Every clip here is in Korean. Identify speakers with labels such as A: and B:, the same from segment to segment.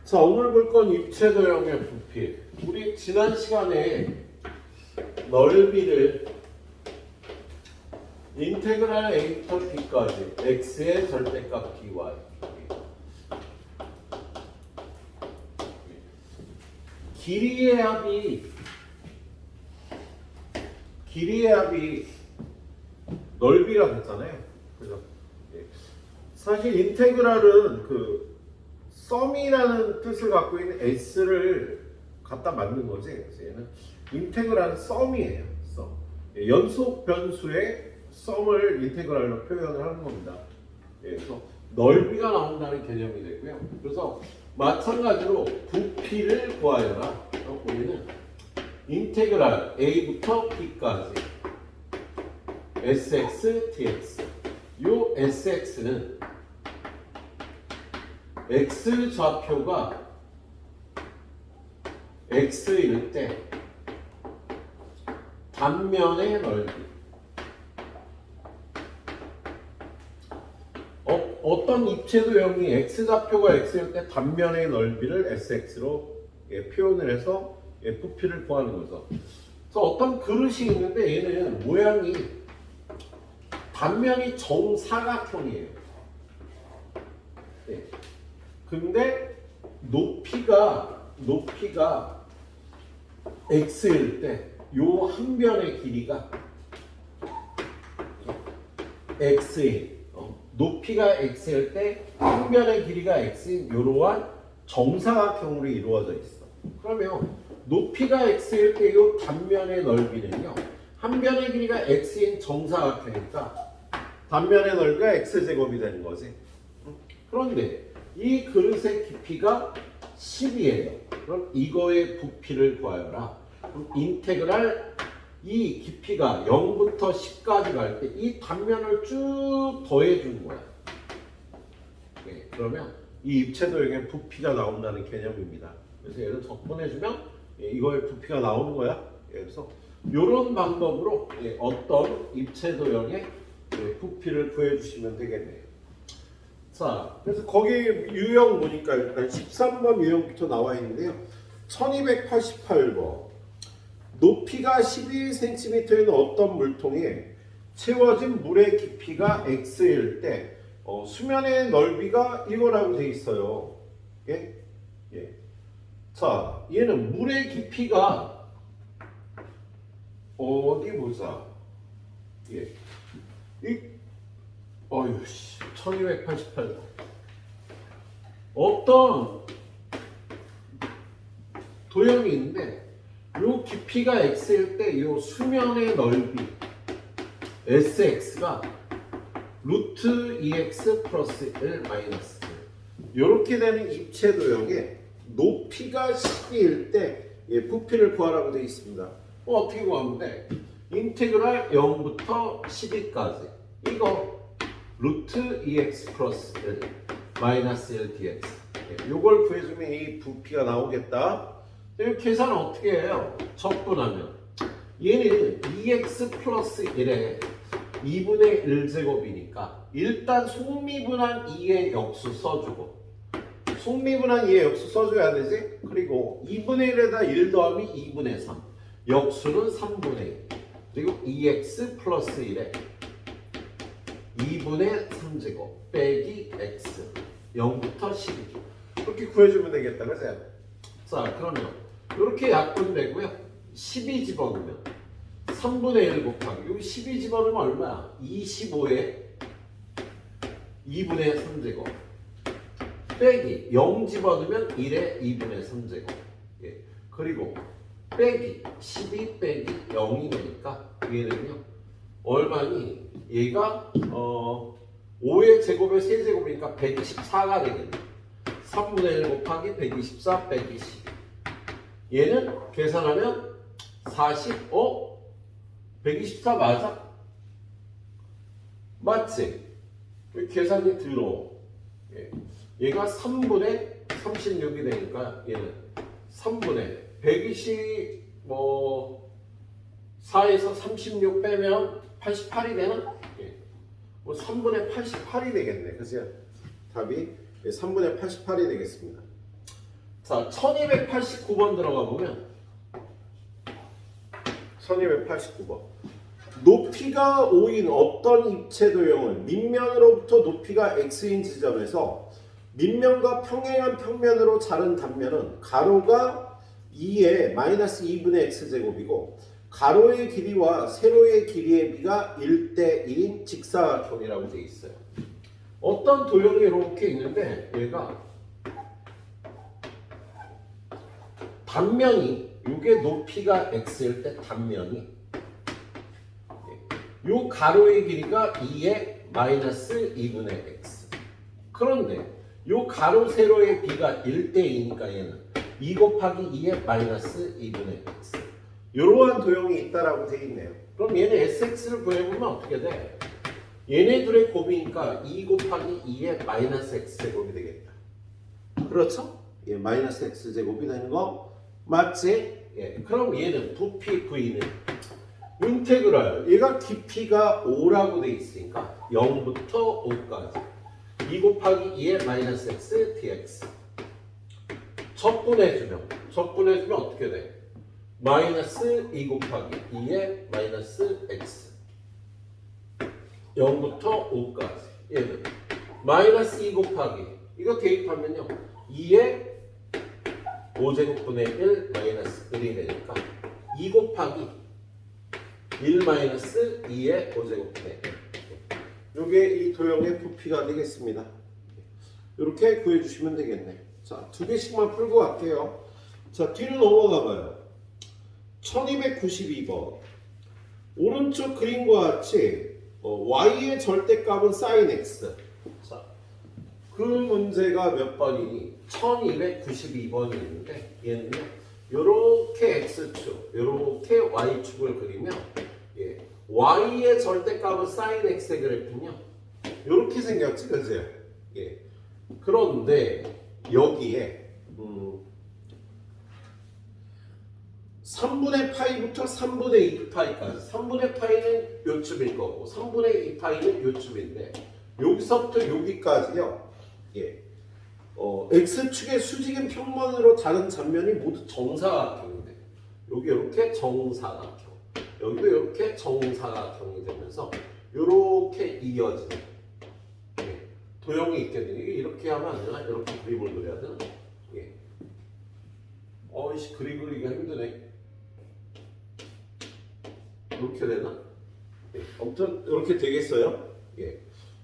A: 자, 오늘 볼 건 입체도형의 부피. 우리 지난 시간에 넓이를 인테그랄 a부터 b까지 x의 절대값 dy 길이의 합이 넓이가 됐잖아요. 그죠? 사실 인테그랄은 그 썸이라는 뜻을 갖고 있는 s를 갖다 만든 거지. 그래서 얘는 인테그랄 썸이에요. 썸. 연속 변수의 썸을 인테그랄로 표현을 하는 겁니다. 그래서 넓이가 나온다는 개념이 되고요. 그래서 마찬가지로 부피를 구하여라. 우리는 인테그랄 a부터 b까지 sx, dx. 요 sx는 x 좌표가 x일 때 단면의 넓이. 어떤 입체도형이 x 좌표가 x일 때 단면의 넓이를 sx로 표현을 해서 부피를 구하는 거죠. 그래서 어떤 그릇이 있는데 얘는 모양이 단면이 정사각형이에요. 근데 높이가 x일 때 요 한 변의 길이가 x인 높이가 x일 때 한 변의 길이가 x인 이러한 정사각형으로 이루어져 있어. 그러면 높이가 x일 때 요 단면의 넓이는요 한 변의 길이가 x인 정사각형이니까 단면의 넓이가 x제곱이 되는 거지. 그런데 이 그릇의 깊이가 10이에요. 그럼 이거의 부피를 구하여라. 그럼 인테그랄 이 깊이가 0부터 10까지 갈 때 이 단면을 쭉 더해 주는 거야. 그러면 이 입체도형의 부피가 나온다는 개념입니다. 그래서 얘를 적분해주면 이거의 부피가 나오는 거야. 그래서 이런 방법으로 어떤 입체도형의 부피를 구해주시면 되겠네요. 자, 그래서 거기 유형 보니까 일단 13번 유형부터 나와 있는데요. 1288번. 높이가 12cm인 어떤 물통에 채워진 물의 깊이가 x일 때 수면의 넓이가 이거라고 돼 있어요. 예? 자, 얘는 물의 깊이가 어디 보자. 어휴 씨, 1288번. 어떤 도형이 있는데 요 깊이가 x일 때 요 수면의 넓이 sx가 루트 2x 플러스 1 마이너스 1 요렇게 되는 입체도형에 높이가 10일 때 부피를 구하라고 되어 있습니다. 어떻게 구하면 돼? 인테그랄 0부터 12까지 이거 루트 2x 플러스 1 마이너스 1 dx 요걸 구해주면 이 부피가 나오겠다. 이 계산은 어떻게 해요? 적분하면 얘는 2x 플러스 1에 2분의 1제곱이니까 일단 속미분한 2의 역수 써주고 속미분한 2의 역수 써줘야 되지? 그리고 2분의 1에다 1 더하면 2분의 3 역수는 3분의 1 그리고 2x 플러스 1에 2분의 3제곱 빼기 x 0부터 12 이렇게 구해주면 되겠다. 그죠? 자, 그러면 이렇게 약분되고요. 12 집어넣으면 3분의 1 곱하기 여기 12 집어넣으면 얼마야? 25에 2분의 3제곱 빼기 0 집어넣으면 1에 2분의 3제곱 그리고 빼기 12 빼기 0이 되니까 얘는요 얼마니? 얘가 5의 제곱에 3제곱이니까 124가 되겠네. 3분의 1 곱하기 124 빼기 10 얘는 계산하면 40, 124 맞아? 맞지? 계산이 들어. 얘가 3분의 36이 되니까 얘는 3분의 120 4에서 36 빼면 88이 되나? 3분의 88이 되겠네. 그래서 답이 3분의 88이 되겠습니다. 자, 1289번 들어가 보면 1289번. 높이가 5인 어떤 입체 도형을 밑면으로부터 높이가 x인 지점에서 밑면과 평행한 평면으로 자른 단면은 가로가 2의 마이너스 2분의 x제곱이고 가로의 길이와 세로의 길이의 비가 1대 1인 직사각형이라고 되어 있어요. 어떤 도형이 이렇게 있는데 얘가 단면이 이게 높이가 x일 때 단면이 요 가로의 길이가 2의 마이너스 2분의 x. 그런데 요 가로 세로의 비가 1대 2니까 얘는 2 곱하기 2의 마이너스 2분의 x. 이러한 도형이 있다라고 되어 있네요. 그럼 얘는 sx를 구해보면 어떻게 돼? 얘네 둘의 곱이니까 2 곱하기 2의 마이너스 x제곱이 되겠다. 그렇죠? 예, 마이너스 x제곱이 되는 거 맞지? 예, 그럼 얘는 부피 v는 인테그랄, 얘가 깊이가 5라고 돼 있으니까 0부터 5까지 2 곱하기 2의 마이너스 x dx. 적분해주면 어떻게 돼? 마이너스 2 곱하기 2의 마이너스 x 0부터 5까지. 얘는 마이너스 2 곱하기 이거 대입하면요 2의 5제곱분의 1 마이너스 1이 되니까 2 곱하기 1 마이너스 2의 5제곱분의 1. 요게 이 도형의 부피가 되겠습니다. 이렇게 구해주시면 되겠네. 자, 두 개씩만 풀고 갈게요. 자, 뒤로 넘어가 봐요. 1292번. 오른쪽 그림과 같이 y의 절대값은 sin x. 자, 그 문제가 몇 번이니? 1292번이 있는데 얘는요. 요렇게 x축, 요렇게 y축을 그리면 예, y의 절대값은 sin x의 그래프는요. 요렇게 생겼지, 그죠? 예. 그런데 여기에 3분의 파이부터 3분의 2파이까지 3분의 파이는 요쯤일 거고 3분의 2파이는 요쯤인데 여기서부터 여기까지요. 예. x축의 수직인 평면으로 다른 단면이 모두 정사각형인데 여기 이렇게 정사각형, 여기도 이렇게 정사각형이 되면서 이렇게 이어지는 예. 도형이 있겠네. 이게 이렇게 하면 안 되나? 이렇게 그림을 그려야 되나? 예. 어이씨, 그림 그리기가 힘드네. 이렇게 되나? 예. 아무튼 이렇게 되겠어요? 예.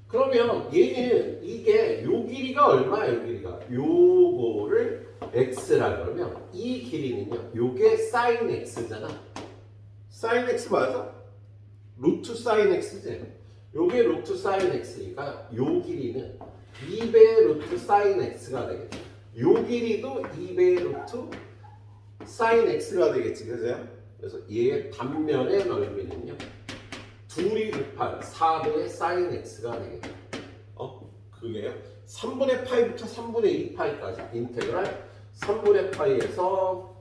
A: 그러면 얘는 이게 요 길이가 얼마예요? 요 길이가 요거를 x라 그러면 이 길이는요. 요게 sin x잖아. sin x 맞아? 루트 sin x지. 요게 루트 sin x니까 요 길이는 2배 루트 sin x가 되겠죠. 요 길이도 2배 루트 sin x가 되겠지, 그죠? 그래서 얘의 단면의 넓이는요. 2이 곱할 4배의 sin x가 되겠죠. 그게요. 3분의 파이부터 3분의 2파이까지 인테그랄 3분의 파이에서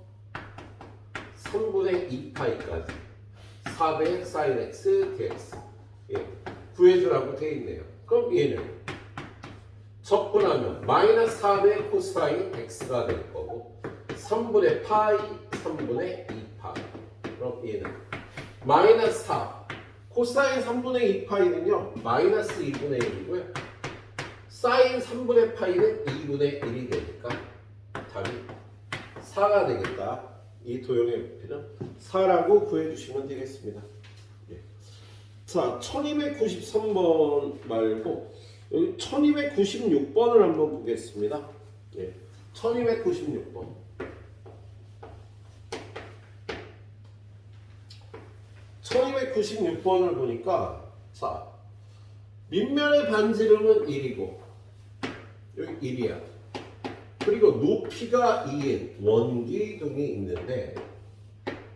A: 3분의 2파이까지 4배의 sin x dx. 예, 구해주라고 되어 있네요. 그럼 얘는 적분하면 마이너스 4배 코사인 x가 될 거고 3분의 파이 3분의 2파이. 그럼 얘는 마이너스 4 코사인 3분의 2파이는요 마이너스 2분의 1이고요 사인 3분의 파이는 2분의 1이 되니까 답이 4가 되겠다. 이 도형의 부피는 4라고 구해주시면 되겠습니다. 예. 자, 1293번 말고 여기 1296번을 한번 보겠습니다. 예. 1296번. 1296번을 보니까 자, 밑면의 반지름은 1이고 여기 1이야. 그리고 높이가 2인 원기둥이 있는데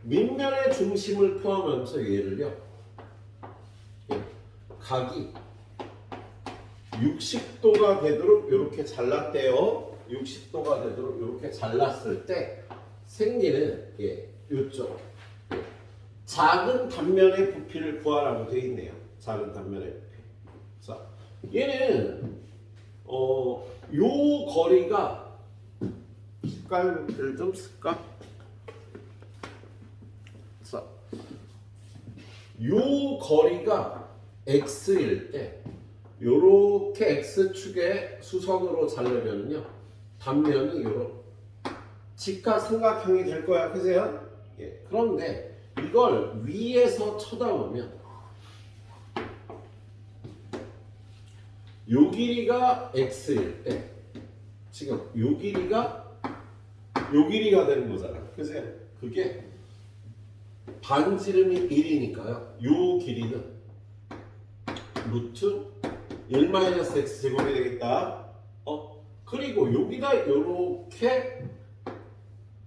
A: 밑면의 중심을 포함하면서 얘를요. 각이 60도가 되도록 이렇게 잘랐대요. 60도가 되도록 이렇게 잘랐을 때 생기는 요쪽 작은 단면의 부피를 구하라고 되어 있네요. 작은 단면의 부피. 자, 얘는 요 거리가 색깔을 좀 쓸까? 자, 요 거리가 x일 때 요렇게 x축의 수선으로 자르면요 단면이 요런 직각삼각형이 될 거야. 그죠? 예. 그런데 이걸 위에서 쳐다보면 요 길이가 x일 때 지금 요 길이가 되는 거잖아. 그죠? 그게 반지름이 1이니까요. 요 길이는 루트 1-x 제곱이 되겠다. 그리고 여기다 요렇게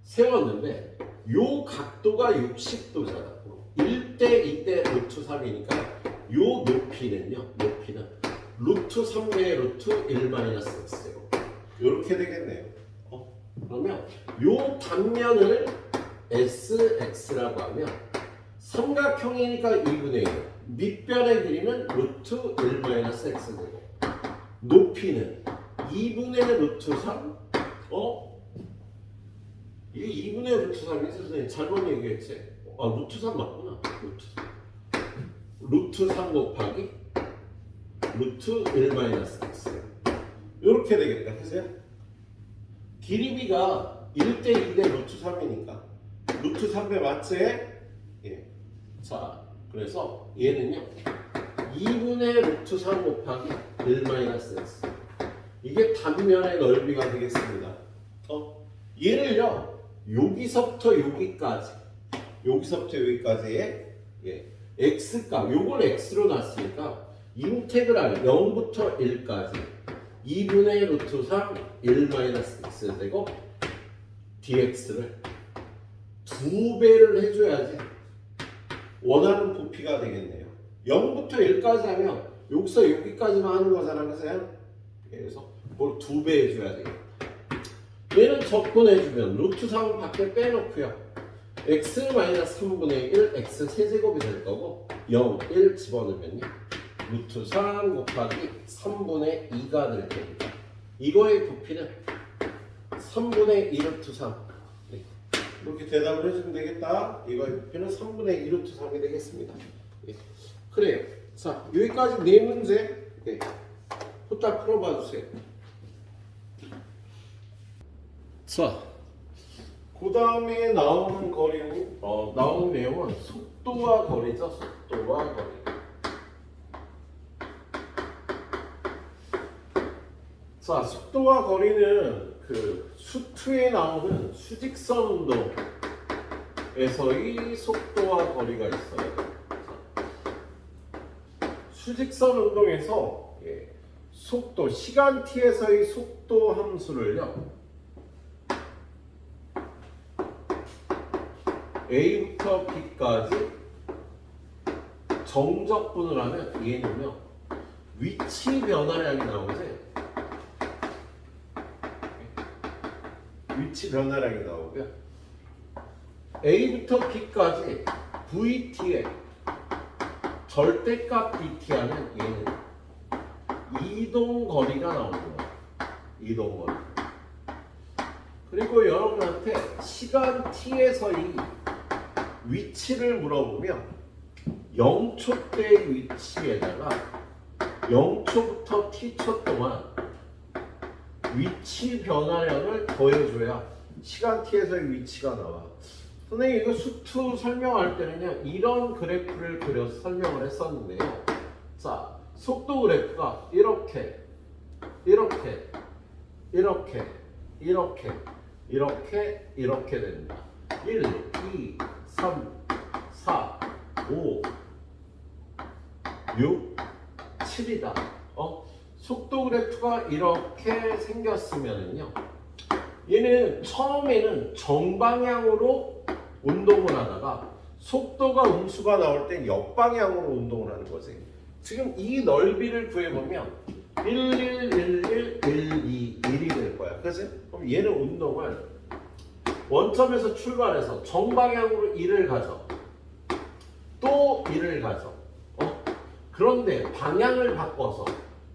A: 세웠는데 요 각도가 60도잖아. 1대 2대 루트 3이니까 요 높이는 루트 3의 루트 1-x 제곱 요렇게 되겠네요. 그러면 요 단면을 SX라고 하면 삼각형이니까 2분의 1 밑변의 길이는 루트 1-x 제곱 높이는 2분의 루트 3 이게 2분의 루트 3이지 선생님 잘못 얘기했지? 루트 3 맞구나. 루트 3 곱하기 루트 1-x 이렇게 되겠다. 그죠? 길이비가 1대 2대 루트 3이니까 루트 3배 맞지? 예. 자, 그래서 얘는요 2분의 루트 3 곱하기 1-x 이게 단면의 넓이가 되겠습니다. 얘를요 여기서부터 여기까지의 x값 요걸 x로 놨으니까 인테그랄 0부터 1까지 2분의 루트 3 1-x 제곱 dx를 2배를 해줘야지 원하는 부피가 되겠네요. 0부터 1까지 하면 여기서 여기까지만 하는 거잖아. 그래서 그걸 2배 해줘야 되겠다. 얘는 적분해주면 루트 3은 밖에 빼놓고요. x-3분의 1 x 세제곱이 될 거고 0, 1 집어넣으면요 루트 3 곱하기 3분의 2가 될 겁니다. 이거의 부피는 3분의 2 루트 3 이렇게 대답을 해주면 되겠다. 이거의 부피는 3분의 2 루트 3이 되겠습니다. 그래요. 자, 여기까지 네 문제 후딱 풀어봐 주세요. 자, 그 다음에 나오는 거리는 나오는 내용은 속도와 거리죠. 속도와 거리. 자, 속도와 거리는 그 수투에 나오는 수직선 운동에서의 속도와 거리가 있어요. 수직선 운동에서 속도 시간 t에서의 속도 함수를요. A부터 B까지 정적분을 하면 얘는요 위치 변화량이 나오지. 위치 변화량이 나오고요. A부터 B까지 VT에 절대값 BT 하면 얘는 이동거리가 나오는 거예요. 이동거리. 그리고 여러분한테 시간 t에서의 위치를 물어보면 0초 때의 위치에다가 0초부터 t초 동안 위치 변화량을 더해줘야 시간 t에서의 위치가 나와. 선생님 이거 수투 설명할 때는요 이런 그래프를 그려서 설명을 했었는데요. 자, 속도 그래프가 이렇게 됩니다. 1, 2, 3, 4, 5, 6, 7이다. 속도 그래프가 이렇게 생겼으면은요. 얘는 처음에는 정방향으로 운동을 하다가 속도가 음수가 나올 땐 역방향으로 운동을 하는 거지. 지금 이 넓이를 구해보면 1, 1, 1, 1, 1, 2, 1이 될 거야. 그치? 그럼 얘는 운동을 원점에서 출발해서 정방향으로 1을 가져. 또 1을 가져. 그런데 방향을 바꿔서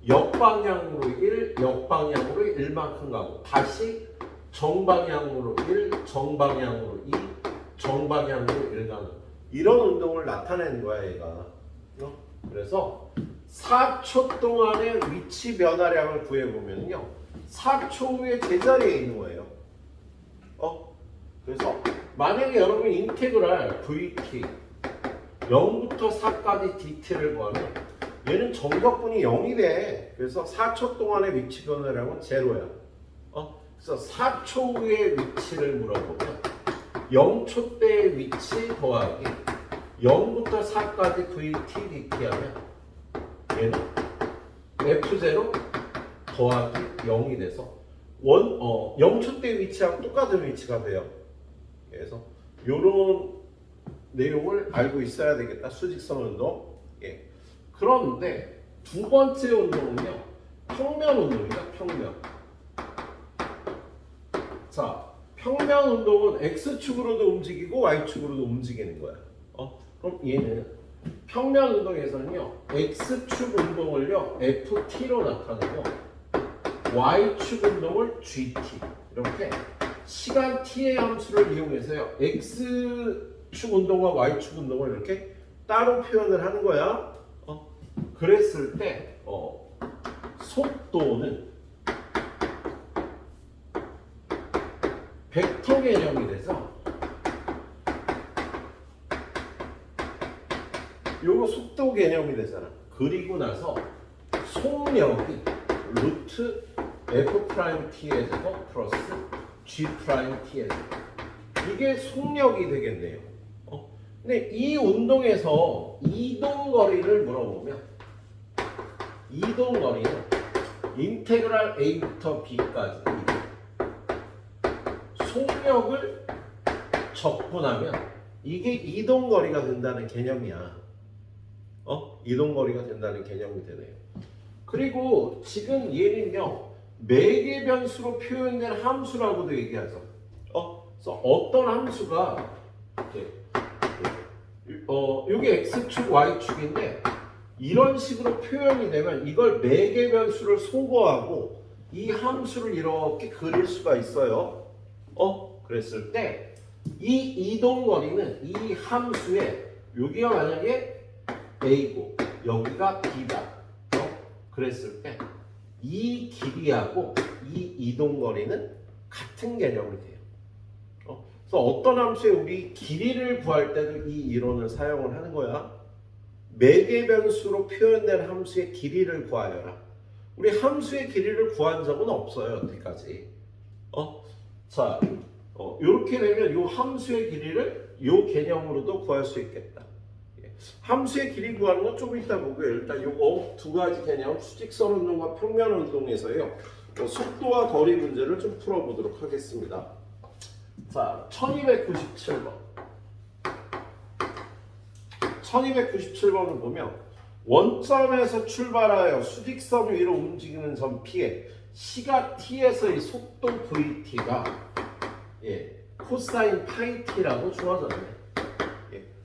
A: 역방향으로 1, 역방향으로 1만큼 가고 다시 정방향으로 1, 정방향으로 2, 정방향으로 1 가는 이런 운동을 나타내는 거야 얘가. 그래서 4초 동안의 위치 변화량을 구해보면요 4초 후에 제자리에 있는 거예요. 그래서 만약에 여러분 인테그랄 VT 0부터 4까지 dt를 구하면 얘는 정적분이 0이 돼. 그래서 4초 동안의 위치 변화량은 제로야. 그래서 4초 후의 위치를 물어보면 0초 때의 위치 더하기 0부터 4까지 VT DT 하면 얘는 F0 더하기 0이 돼서 0초 때 위치하고 똑같은 위치가 돼요. 그래서 이런 내용을 알고 있어야 되겠다. 수직선 운동. 예. 그런데 두 번째 운동은요. 평면 운동이다. 평면. 자, 평면 운동은 X축으로도 움직이고 Y축으로도 움직이는 거야. 그럼 얘는 평면 운동에서는요. X축 운동을요. FT로 나타내고 Y축 운동을 GT. 이렇게 시간 t의 함수를 이용해서요. X축 운동과 Y축 운동을 이렇게 따로 표현을 하는 거야. 그랬을 때 속도는 벡터 개념이 돼서 요거 속도 개념이 되잖아. 그리고 나서 속력이 루트 F'T의 제곱 플러스 G'T의 제곱. 이게 속력이 되겠네요. 근데 이 운동에서 이동거리를 물어보면 이동거리는 인테그랄 A부터 B까지 속력을 적분하면 이게 이동거리가 된다는 개념이야. 이동거리가 된다는 개념이 되네요. 그리고 지금 얘는요 매개 변수로 표현된 함수라고도 얘기하죠. 그래서 어떤 함수가 이게 x축 y축인데 이런 식으로 표현이 되면 이걸 매개 변수를 소거하고 이 함수를 이렇게 그릴 수가 있어요. 그랬을 때 이 이동거리는 이 함수에 여기가 만약에 a고 여기가 b다. 그랬을 때 이 길이하고 이 이동거리는 같은 개념이 돼요. 그래서 어떤 함수에 우리 길이를 구할 때도 이 이론을 사용을 하는 거야. 매개 변수로 표현된 함수의 길이를 구하여라. 우리 함수의 길이를 구한 적은 없어요, 여태까지. 자, 이렇게 되면 이 함수의 길이를 이 개념으로도 구할 수 있겠다. 함수의 길이 구하는 건 좀 이따 보고요. 일단 요거 두 가지 개념, 수직선 운동과 평면 운동에서요. 속도와 거리 문제를 좀 풀어보도록 하겠습니다. 자, 1297번. 1297번을 보면 원점에서 출발하여 수직선 위로 움직이는 점 P에 시각 T에서의 속도 VT가 코사인 파이 T라고 주어졌네.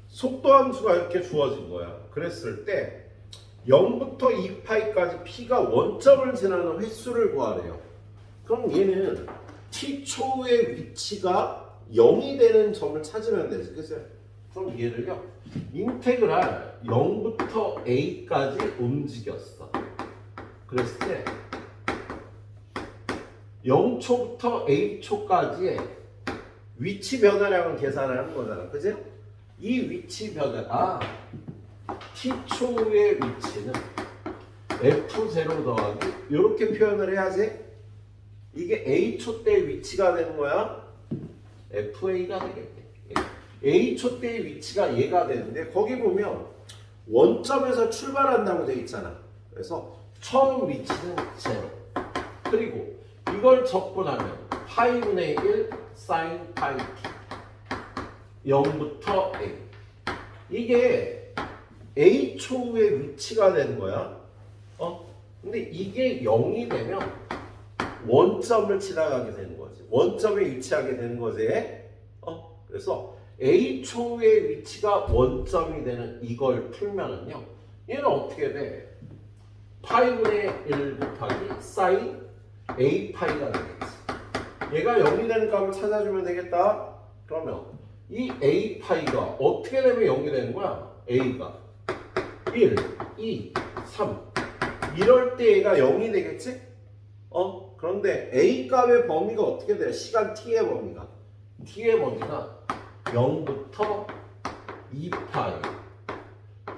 A: 속도 함수가 이렇게 주어진 거야. 그랬을 때 0부터 2파이까지 P가 원점을 지나는 횟수를 구하래요. 그럼 얘는 T초의 위치가 0이 되는 점을 찾으면 되지. 그죠? 그럼 얘를요. 인테그랄 0부터 A까지 움직였어. 그랬을 때 0초부터 A초까지의 위치 변화량을 계산을 하는 거잖아. 그죠? 이 위치 변화, T초의 위치는 F0 더하기 이렇게 표현을 해야지. 이게 A초 때 위치가 되는 거야. FA가 되겠네. A초 때의 위치가 얘가 되는데 거기 보면 원점에서 출발한다고 돼 있잖아. 그래서 처음 위치는 0. 그리고 이걸 적분하면 파이분의 1 사인 파이 T 0부터 A. 이게 A초의 위치가 되는 거야. 근데 이게 0이 되면 원점을 지나가게 되는 거지. 원점에 위치하게 되는 거지. 그래서 A초의 위치가 원점이 되는 이걸 풀면은요. 얘는 어떻게 돼? 파이분의 1 곱하기 사인 A 파이가 되겠지. 얘가 0이 되는 값을 찾아주면 되겠다. 그러면 이 a 파이가 어떻게 되면 0이 되는 거야? a가 1, 2, 3 이럴 때 얘가 0이 되겠지? 그런데 a 값의 범위가 어떻게 돼요? 시간 t의 범위가 0부터 2파이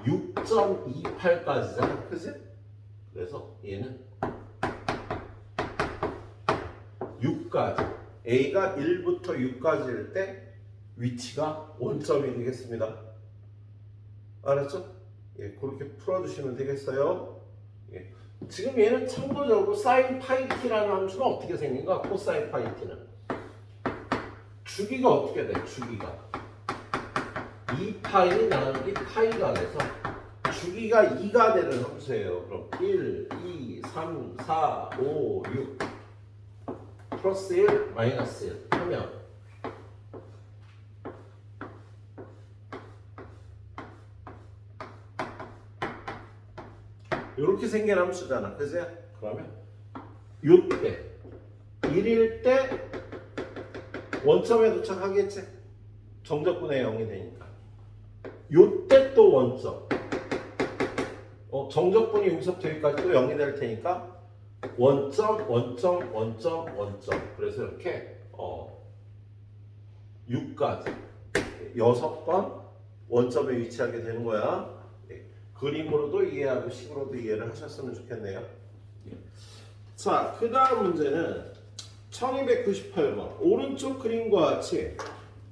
A: 6.28까지잖아. 그치? 그래서 얘는 6까지 a가 1부터 6까지일 때 위치가 원점이 되겠습니다. 알았죠? 예, 그렇게 풀어주시면 되겠어요. 예. 지금 얘는 참고적으로 사인 파이 t라는 함수가 어떻게 생긴가? 코사인 파이 t는 주기가 어떻게 돼? 주기가 2파이 나누기 파이가 돼서 주기가 2가 되는 함수예요. 그럼 1, 2, 3, 4, 5, 6 플러스 1, 마이너스 1 하면 이렇게 생긴 함수잖아. 그지? 그러면 요때 1일 때 원점에 도착하겠지? 정적분의 0이 되니까 요때 또 원점 정적분이 여기서부터 여기까지 또 0이 될 테니까 원점 그래서 이렇게 6까지 6번 원점에 위치하게 되는 거야. 그림으로도 이해하고 식으로도 이해를 하셨으면 좋겠네요. 자, 그 다음 문제는 1298번 오른쪽 그림과 같이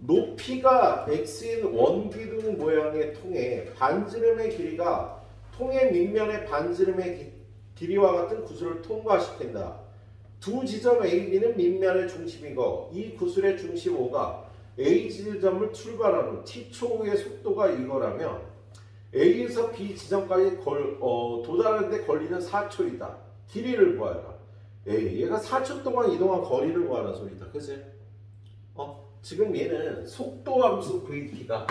A: 높이가 x인 원기둥 모양의 통에 반지름의 길이가 통의 밑면의 반지름의 길이와 같은 구슬을 통과시킨다. 두 지점 A, B는 밑면의 중심이고 이 구슬의 중심 O가 A 지점을 출발한 후 t초 후의 속도가 이거라면 A에서 B 지점까지 도달하는 데 걸리는 4초이다. 길이를 구하라. 얘가 4초 동안 이동한 거리를 구하는 소리다. 그치? 지금 얘는 속도 함수 VT가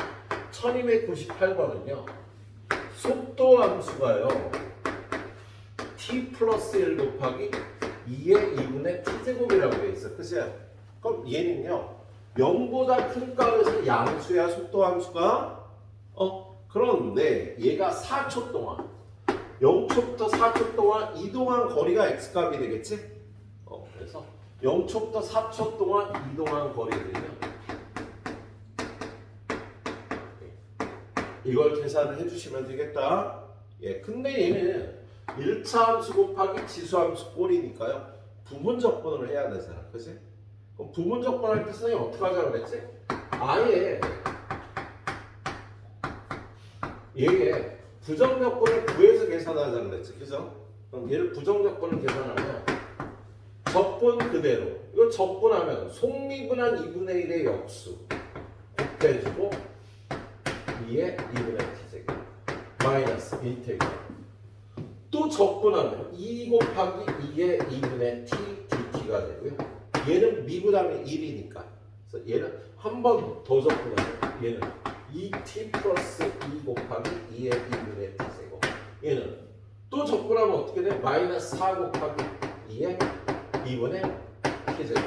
A: 1298번은요. 속도 함수가요. t 플러스 1 곱하기 2의 2분의 t제곱이라고 되어 있어. 그치? 그럼 얘는요. 0보다 큰 값에서 양수야. 속도 함수가. 그런데 얘가 4초 동안 0초부터 4초 동안 이동한 거리가 x값이 되겠지? 그래서 0초부터 4초 동안 이동한 거리는요. 이걸 계산을 해주시면 되겠다. 예, 근데 얘는 1차 함수 곱하기 지수 함수 꼴이니까요. 부분적분을 해야 되잖아. 그치? 그럼 부분적분 할 때 선생님 어떻게 하자고 그랬지? 아예 얘의 부정적분을 구해서 계산하자고 그랬지. 그죠? 그럼 얘를 부정적분을 계산하면 적분 그대로 이거 적분하면 속미분한 2분의 1의 역수 곱해주고 2의 2분의 t제곱 마이너스 인테그랄 또 적분하면 2 곱하기 2의 2분의 t dt가 되고요. 얘는 미분하면 1이니까 그래서 얘는 한 번 더 적분하면 얘는 2t 플러스 2 곱하기 2의 2분의 t제곱 얘는 또 적분하면 어떻게 돼? 마이너스 4 곱하기 2의 2분의 t제곱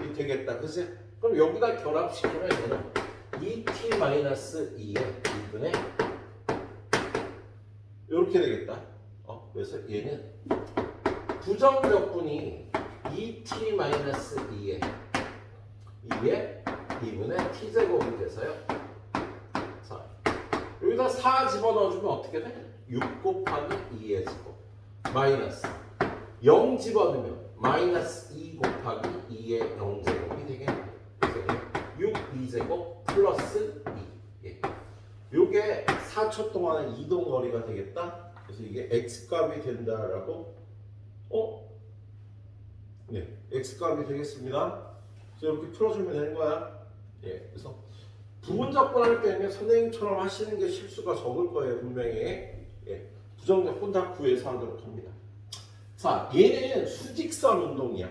A: 이 되겠다. 그치? 그럼 여기다 결합시키면 얘는 2t 마이너스 2의 2분의 이렇게 되겠다. 그래서 얘는 부정적분이 2t 마이너스 2의 2분의 t제곱이 돼서요. 자, 여기다 4 집어넣어주면 어떻게 돼? 6 곱하기 2의 제곱 마이너스 0 집어넣으면 마이너스 2 곱하기 2의 0제곱이 되겠네요. 그래서 6 2제곱 플러스 2. 예. 요게 4초 동안의 이동 거리가 되겠다. 그래서 이게 x값이 된다라고 네, x값이 되겠습니다. 그래서 이렇게 풀어주면 되는 거야. 예, 그래서 부분적분 할 때는 선생님처럼 하시는 게 실수가 적을 거예요. 분명히. 예, 부정적분 다 구해서 하도록 합니다. 자, 얘는 수직선 운동이야.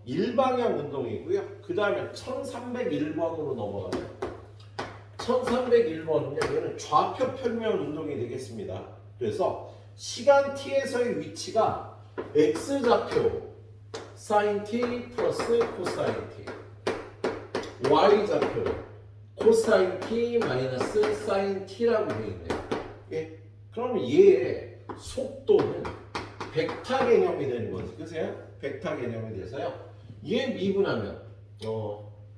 A: 일방향 운동이고요. 그 다음에 1301번으로 넘어가요. 1301번은요. 얘는 좌표 평면 운동이 되겠습니다. 그래서 시간 t에서의 위치가 x좌표 사인 t 플러스 코사인 t. y 좌표는 코사인 t 마이너스 사인 t라고 되어 있네요. 예? 그럼 얘의 속도는 벡터 개념이 되는 거지. 그죠? 벡터 개념이 돼서요. 얘 미분하면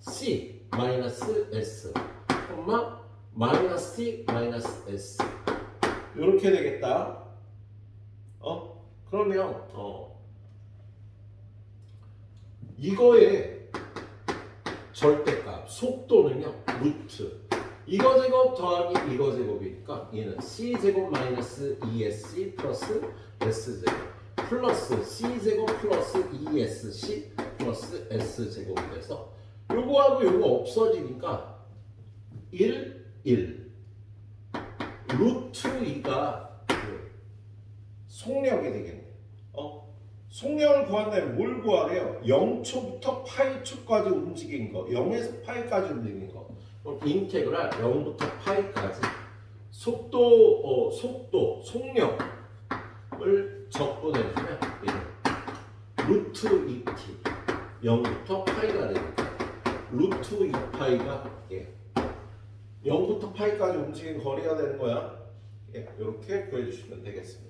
A: c 마이너스 s, 마이너스 c 마이너스 s 이렇게 되겠다. 그러면 이거의 절대값 속도는요 루트 이거 제곱 더하기 이거 제곱이니까 얘는 c 제곱 마이너스 2sc 플러스 s 제곱 플러스 c 제곱 플러스 2sc 플러스 s 제곱이 돼서 요거하고 요거 없어지니까 1 루트 2가 속력이 되겠네. 속력을 구한다면 뭘 구하래요? 0초부터 파이초까지 움직인 거, 0에서 파이까지 움직인 거. 인테그랄 0부터 파이까지 속력을 적분해주면 루트 2t 0부터 파이가 되니까 루트 2파이가 0부터 파이까지 움직인 거리가 되는 거야. 이렇게 구해주시면 되겠습니다.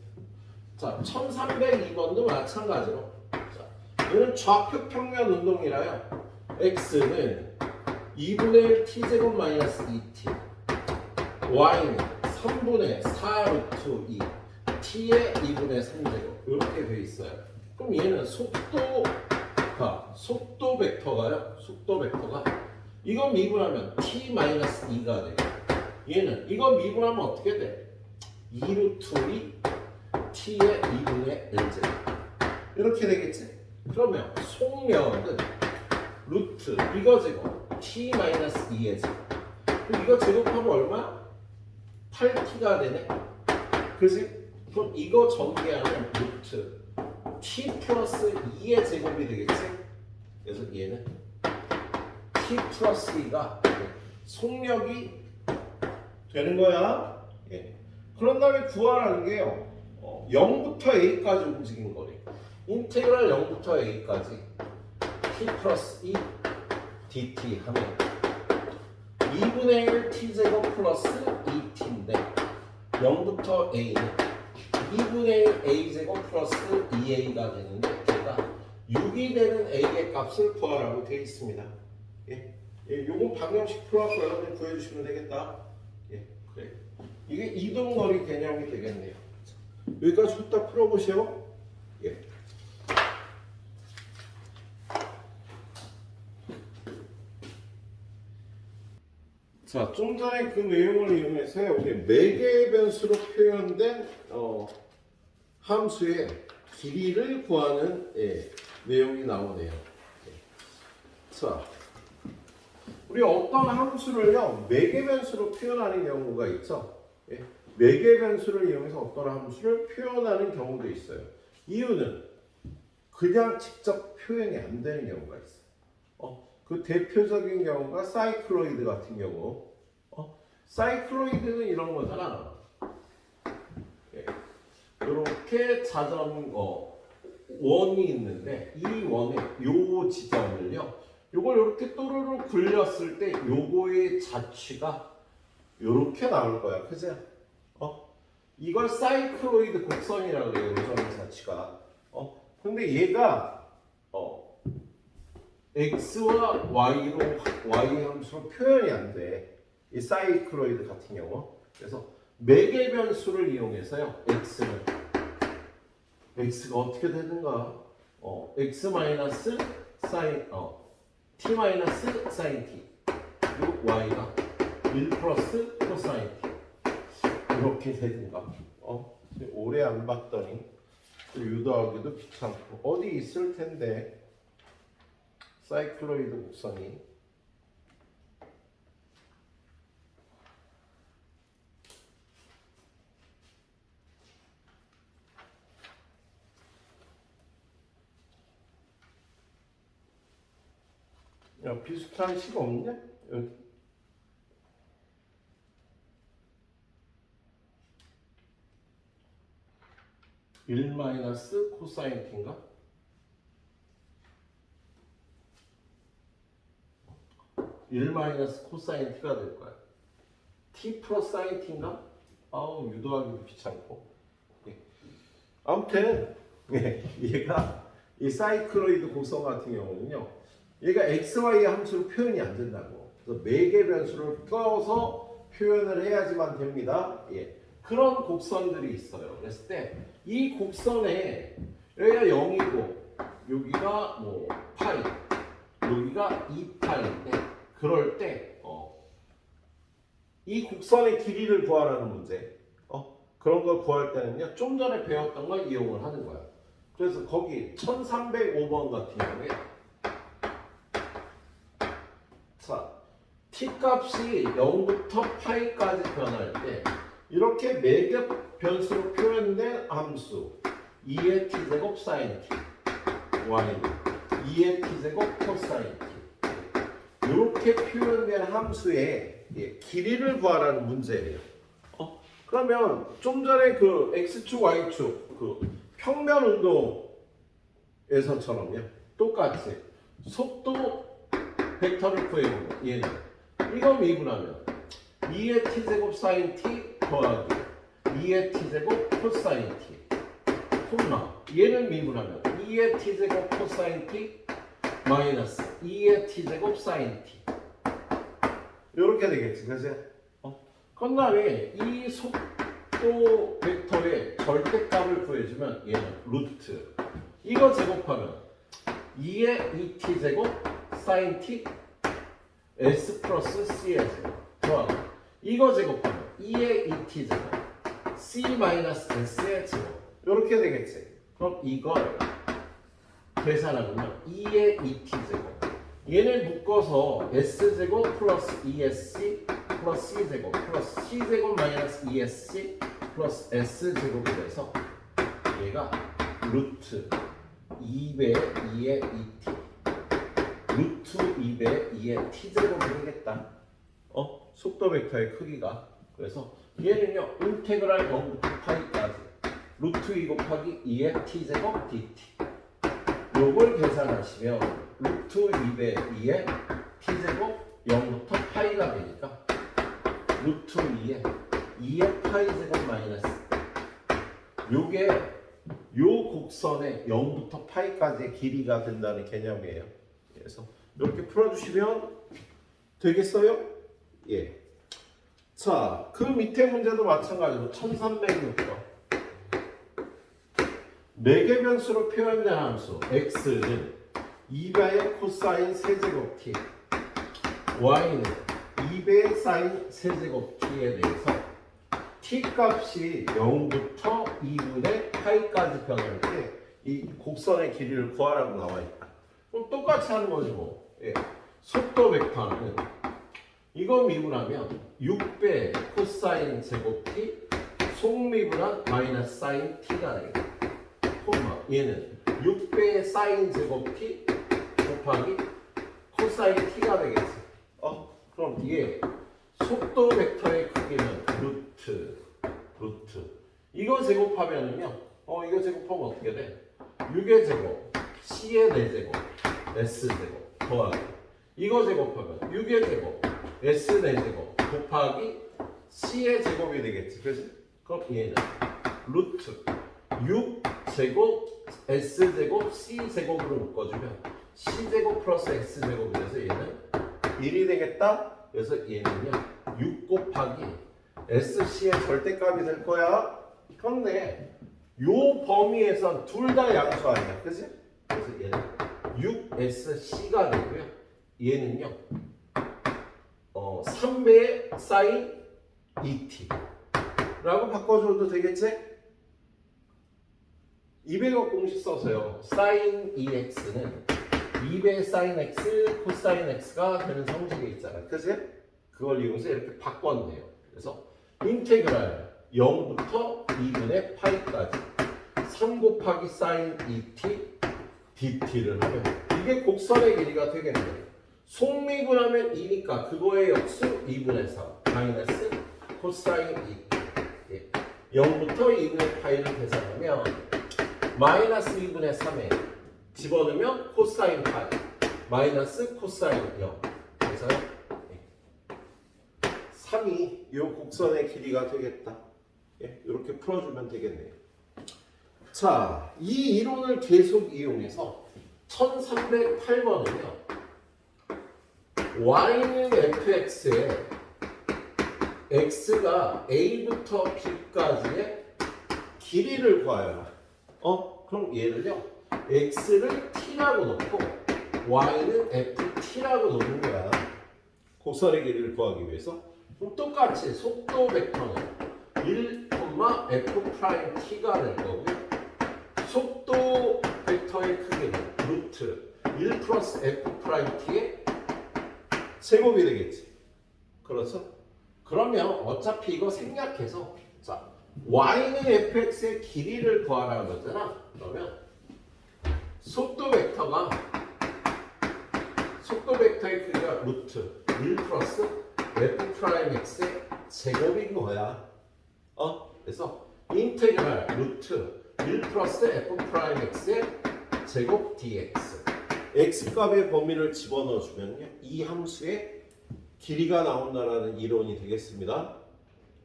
A: 자, 1302번도 마찬가지로. 자, 이는 좌표 평면 운동이라요. x는 2분의 1 t제곱 마이너스 2t, y는 3분의 4 루트 2, t의 2분의 3제곱 이렇게 되어 있어요. 그럼 얘는 속도 벡터가요. 속도 벡터가 이거 미분하면 t 마이너스 2가 돼요. 얘는 이거 미분하면 어떻게 돼? 2 루트 2 t의 2분의 1제곱 이렇게 되겠지? 그러면 속력은 루트 이거 제곱 t 마이너스 2의 제곱 그럼 이거 제곱하면 얼마? 8t가 되네? 그지? 그럼 이거 전개하면 루트 t 플러스 2의 제곱이 되겠지? 그래서 얘는 t 플러스 2가 속력이 되는 거야. 그런 다음에 구하라는 게요. 0부터 a까지 움직인 거래. 인테그랄 0부터 a까지 t 플러스 2 dt 하면 2분의 1 t제곱 플러스 2t인데 0부터 a는 2분의 1 a제곱 플러스 2a가 되는데 제가 6이 되는 a의 값을 구하라고 되어 있습니다. 요건 방정식 풀어갖고 여러분이 구해주시면 되겠다. 그래. 이게 이동거리 개념이 되겠네요. 여기까지 후딱 풀어보세요. 자, 좀 전에 그 내용을 이용해서 우리 매개 변수로 표현된 함수의 길이를 구하는 내용이 나오네요. 자, 우리 어떤 함수를요 매개 변수로 표현하는 경우가 있죠. 매개 변수를 이용해서 어떤 함수를 표현하는 경우도 있어요. 이유는 그냥 직접 표현이 안 되는 경우가 있어요. 그 대표적인 경우가 사이클로이드 같은 경우. 사이클로이드는 이런 거잖아. 이렇게 자전거 원이 있는데 이 원의 요 지점을요. 요걸 이렇게 또르르 굴렸을 때 요거의 자취가 요렇게 나올 거야. 그죠? 이걸 사이클로이드 곡선이라고 해요. 요점의 자취가. 근데 얘가 x와 y로 y 함수로 표현이 안 돼. 이 사이클로이드 같은 경우. 그래서 매개 변수를 이용해서요. x가 어떻게 되는가? x 마이너스 사인 t 마이너스 사인 t 그리고 y가 1 플러스 코사인 t 이렇게 되든가. 오래 안 봤더니 유도하기도 귀찮고 어디 있을 텐데. 사이클로이드 곡선이 야, 비슷한 식 없냐? 여기 1 마이너스 코사인 t인가? 1 마이너스 코사인 t가 될 거야. t 플러스 사인 t인가? 아우 유도하기도 귀찮고. 예. 아무튼 얘가 이 사이클로이드 곡선 같은 경우는요. 얘가 xy 함수로 표현이 안 된다고. 그래서 매개 변수를 껴서 표현을 해야지만 됩니다. 예. 그런 곡선들이 있어요. 그랬을 때 이 곡선에 여기가 0이고 여기가 뭐 파이, 여기가 2파이인데 그럴 때 이 곡선의 길이를 구하라는 문제. 그런 걸 구할 때는요. 좀 전에 배웠던 걸 이용을 하는 거야. 그래서 거기 1305번 같은 경우에 자, t 값이 0부터 파이까지 변할 때 이렇게 매개 변수로 표현된 함수 2의 t제곱 사인 t y 2의 t제곱 코사인 t 이렇게 표현된 함수의 길이를 구하라는 문제예요. 그러면 좀 전에 그 x축 y축 그 평면 운동에서처럼요 똑같이 속도 벡터를 구해보고 얘는 이거 미분하면 2의 t제곱 사인 t 더하기 2의 t제곱 코사인 t 콤마 얘는 미분하면 2의 t제곱 코사인 t 마이너스 2의 t제곱 사인 t 이렇게 되겠지. 그래서 그 다음에 이 속도 벡터의 절대값을 구해주면 얘는 루트 이거 제곱하면 2의 2t 제곱 사인 t s 플러스 c의 제곱 더하고 이거 제곱하면 2의 2t 제곱 c 마이너스 s의 제곱 이렇게 되겠지. 그럼 이걸 계산하면 2의 2t 제곱 얘를 묶어서 s제곱 플러스 2sc 플러스 c제곱 플러스 c제곱 마이너스 2sc 플러스 s제곱이 돼서 얘가 루트 2배 2의 2t 루트 2배 2의 t제곱이 되겠다. 속도 벡터의 크기가. 그래서 얘는요 인테그랄 0부터 파이까지 루트 2 곱하기 2의 t제곱 dt 요걸 계산하시면 루트 2배 2의 t제곱 0부터 파이가 되니까 루트 2의 2의 파이 제곱 마이너스 요게 요 곡선의 0부터 파이까지의 길이가 된다는 개념이에요. 그래서 이렇게 풀어주시면 되겠어요? 예. 자, 그 밑에 문제도 마찬가지로 1306번. 매개 변수로 표현된 함수 x는 2배의 코사인 세제곱 t, y는 2배의 사인 세제곱 t에 대해서 t 값이 0부터 2분의 파이까지 변할 때 이 곡선의 길이를 구하라고 나와 있다. 그럼 똑같이 하는 거지 뭐. 예. 속도 벡터는 이거 미분하면 6배 코사인 제곱 t 속미분한 마이너스 사인 t가 되겠다. 콤마 얘는 6배의 사인 제곱 t 곱하기 코사인 t가 되겠지. 그럼 뒤에 속도 벡터의 크기는 루트 이거 제곱하면은요 이거 제곱하면 어떻게 돼? 6의 제곱 c의 4제곱 s제곱 더하기 이거 제곱하면 6의 제곱 s 4제곱 곱하기 c의 제곱이 되겠지. 그렇지? 그럼 얘는 루트 6제곱 s제곱 c제곱으로 묶어주면 c제곱 플러스 x제곱이 돼서 얘는 1이 되겠다. 그래서 얘는요 6 곱하기 sc의 절대값이 될 거야. 그런데 요 범위에선 둘 다 양수 아니야. 그치? 그래서 얘는 6sc가 되고요. 얘는요 3배의 사인 2t 라고 바꿔줘도 되겠지? 200억 공식 써서요. 사인 2x는 2배의 사인 x, 코사인 x가 되는 성질이 있잖아. 그치? 그걸 이용해서 이렇게 바꿨네요. 그래서 인테그랄 0부터 2분의 파이까지 3 곱하기 사인 2t dt를 하면 이게 곡선의 길이가 되겠네요. 속미분하면 2니까 그거의 역수 2분의 3 마이너스 코사인 2t 0부터 2분의 파이를 계산하면 마이너스 2분의 3에 집어넣으면 코사인 파이 마이너스 코사인 0 그래서 3이 이 곡선의 길이가 되겠다. 예, 이렇게 풀어주면 되겠네요. 자, 이 이론을 계속 이용해서 1308번은요. y는 fx에 x가 a부터 b까지의 길이를 구하여라. 그럼 얘를요. x를 t라고 놓고 y는 ft라고 놓는 거야. 곡선의 길이를 구하기 위해서. 그럼 똑같이 속도 벡터는 1, f't가 될 거고요. 속도 벡터의 크기는 루트 1 플러스 f't의 제곱이 되겠지. 그렇죠? 그러면 어차피 이거 생략해서 자 y는 fx의 길이를 구하라는 거잖아. 그러면 속도 벡터의 크기가 루트 1 플러스 f'x의 제곱인 거야. 그래서 인테그랄 루트 1 플러스 f'x의 제곱 dx. x값의 범위를 집어넣어 주면요. 이 함수의 길이가 나온다라는 이론이 되겠습니다.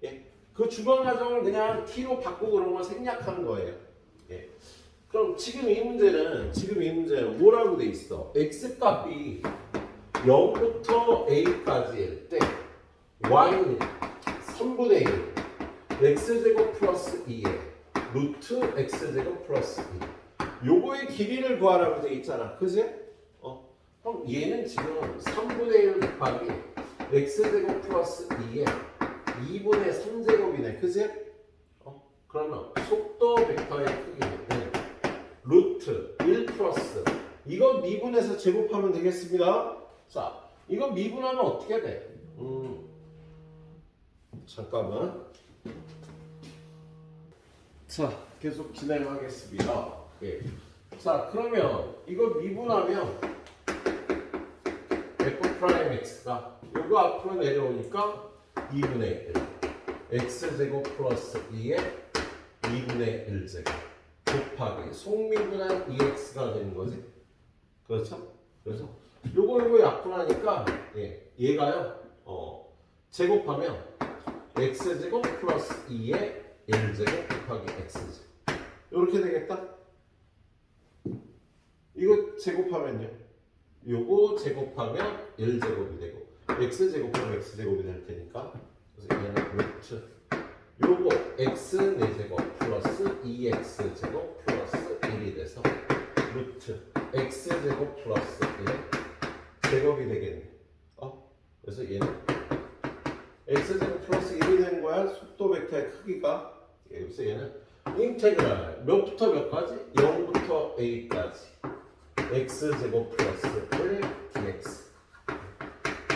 A: 예. 그 주변 과정을 그냥 t로 바꾸고 그런 걸 생략하는 거예요. 예. 그럼 지금 이 문제는 뭐라고 돼 있어? x값이 0부터 a까지일 때 y는 3분의 1 x제곱 플러스 2에 루트 x제곱 플러스 2 요거의 길이를 구하라고 돼 있잖아. 그지? 그럼 얘는 지금 3분의 1 곱하기 x제곱 플러스 2에 2분의 3제곱이네. 그지? 그러면 속도 벡터의 크기는 루트 1 플러스 이거 미분해서 제곱하면 되겠습니다. 자, 이거 미분하면 어떻게 돼? 잠깐만. 자, 계속 진행하겠습니다. 예. 자, 그러면 이거 미분하면 f'x가 이거 앞으로 내려오니까 2분의 1 x제곱 플러스 2의 2분의 1제곱 곱하기 속미분한 2x가 되는 거지. 그렇죠? 그래서 요거 약분하니까 얘가요 제곱하면 x제곱 플러스 2의 1제곱 곱하기 x제곱 이렇게 되겠다. 이거 제곱하면요 요거 제곱하면 1제곱이 되고 x제곱하면 x제곱이 될 테니까 그래서 얘는 루트 요거 x 4제곱 플러스 2x제곱 플러스 1이 돼서 루트 x제곱 플러스 1 제곱이 되겠네. 그래서 얘는 x제곱 플러스 1이 되는 거야. 속도 벡터의 크기가. 그래서 얘는 인테그랄 몇부터 몇까지? 0부터 a까지 x제곱 플러스 1 dx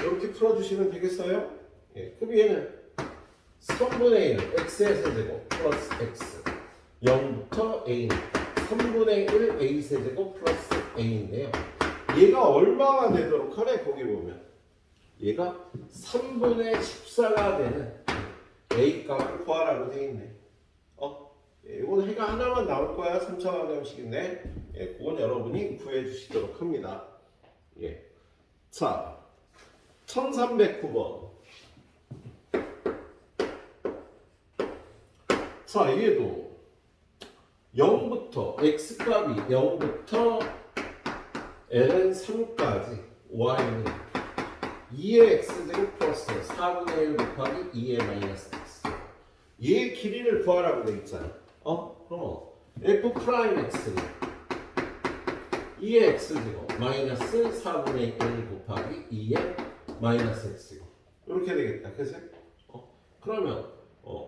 A: 이렇게 풀어주시면 되겠어요? 그럼 얘는 3분의 1 x의 세제곱 플러스 x 0부터 a 3분의 1 a 세제곱 플러스 a인데요. 얘가 얼마가 되도록 하래? 거기 보면 얘가 3분의 14가 되는 a 값을 구하라고 돼 있네. 이건 해가 하나만 나올 거야. 3차 방정식인데 그건 여러분이 구해 주시도록 합니다. 자, 1309번. 자, 얘도 0부터 x값이 0부터 ln 3까지 y는 2의 x제곱 플러스 4분의 1 곱하기 2의 마이너스 x 얘의 길이를 구하라고 돼 있잖아. 그럼 f'x는 2의 x제곱 마이너스 4분의 1 곱하기 2의 마이너스 x제곱 이렇게 되겠다. 그치? 그러면